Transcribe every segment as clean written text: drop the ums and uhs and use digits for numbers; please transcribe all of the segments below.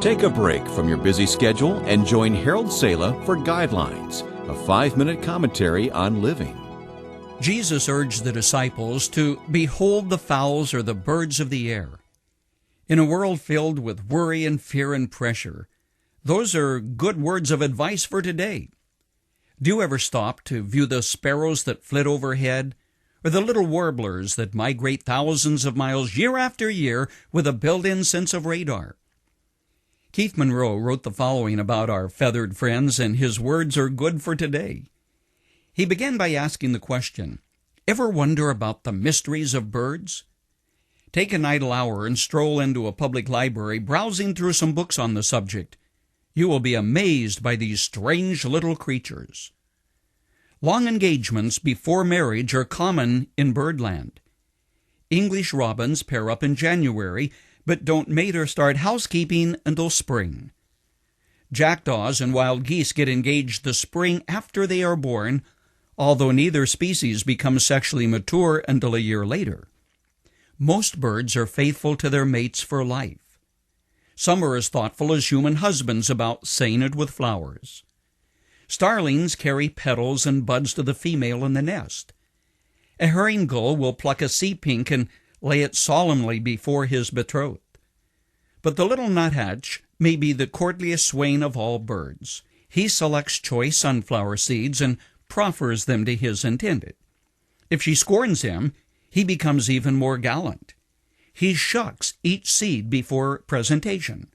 Take a break from your busy schedule and join Harold Sala for Guidelines, a 5-minute commentary on living. Jesus urged the disciples to behold the fowls or the birds of the air. In a world filled with worry and fear and pressure, those are good words of advice for today. Do you ever stop to view the sparrows that flit overhead, or the little warblers that migrate thousands of miles year after year with a built-in sense of radar? Keith Monroe wrote the following about our feathered friends, and his words are good for today. He began by asking the question, ever wonder about the mysteries of birds? Take an idle hour and stroll into a public library, browsing through some books on the subject. You will be amazed by these strange little creatures. Long engagements before marriage are common in birdland. English robins pair up in January, but don't mate or start housekeeping until spring. Jackdaws and wild geese get engaged the spring after they are born, although neither species becomes sexually mature until a year later. Most birds are faithful to their mates for life. Some are as thoughtful as human husbands about saying it with flowers. Starlings carry petals and buds to the female in the nest. A herring gull will pluck a sea pink and lay it solemnly before his betrothed. But the little nuthatch may be the courtliest swain of all birds. He selects choice sunflower seeds and proffers them to his intended. If she scorns him, he becomes even more gallant. He shucks each seed before presentation.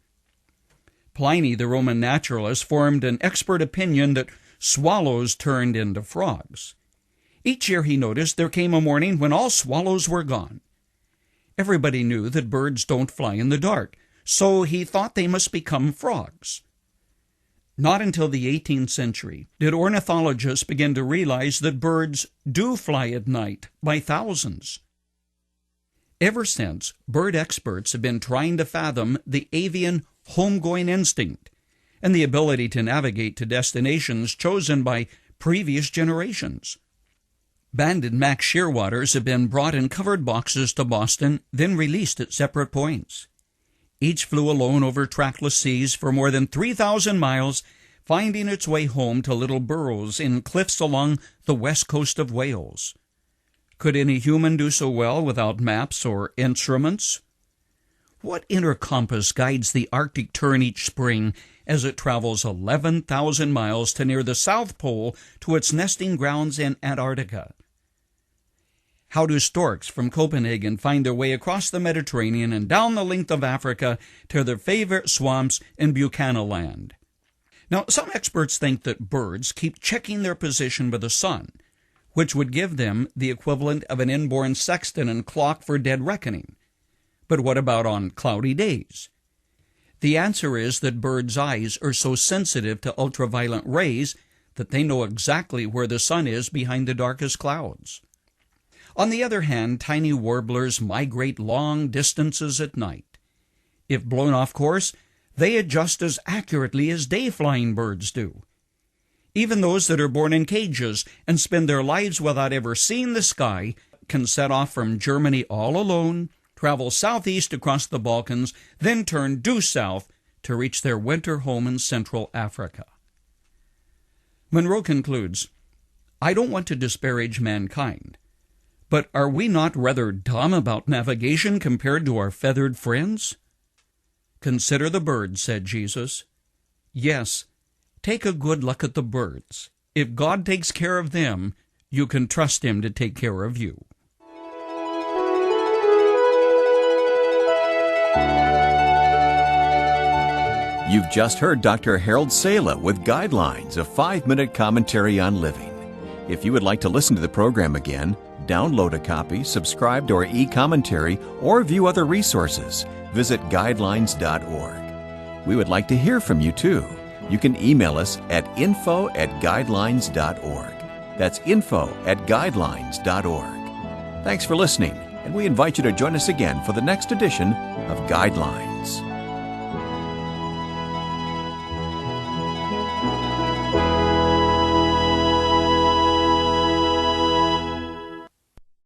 Pliny, the Roman naturalist, formed an expert opinion that swallows turned into frogs. Each year, he noticed, there came a morning when all swallows were gone. Everybody knew that birds don't fly in the dark, so he thought they must become frogs. Not until the 18th century did ornithologists begin to realize that birds do fly at night by thousands. Ever since, bird experts have been trying to fathom the avian homegoing instinct and the ability to navigate to destinations chosen by previous generations. Banded Mack shearwaters have been brought in covered boxes to Boston, then released at separate points. Each flew alone over trackless seas for more than 3,000 miles, finding its way home to little burrows in cliffs along the west coast of Wales. Could any human do so well without maps or instruments? What inner compass guides the Arctic tern each spring as it travels 11,000 miles to near the South Pole to its nesting grounds in Antarctica? How do storks from Copenhagen find their way across the Mediterranean and down the length of Africa to their favorite swamps in Buchanaland? Now, some experts think that birds keep checking their position with the sun, which would give them the equivalent of an inborn sextant and clock for dead reckoning. But what about on cloudy days? The answer is that birds' eyes are so sensitive to ultraviolet rays that they know exactly where the sun is behind the darkest clouds. On the other hand, tiny warblers migrate long distances at night. If blown off course, they adjust as accurately as day-flying birds do. Even those that are born in cages and spend their lives without ever seeing the sky can set off from Germany all alone, travel southeast across the Balkans, then turn due south to reach their winter home in Central Africa. Monroe concludes, I don't want to disparage mankind, but are we not rather dumb about navigation compared to our feathered friends? Consider the birds, said Jesus. Yes, take a good look at the birds. If God takes care of them, you can trust Him to take care of you. You've just heard Dr. Harold Sala with Guidelines, a 5-minute commentary on living. If you would like to listen to the program again, download a copy, subscribe to our e-commentary, or view other resources, visit guidelines.org. We would like to hear from you too. You can email us at info@guidelines.org. That's info@guidelines.org. Thanks for listening, and we invite you to join us again for the next edition of Guidelines.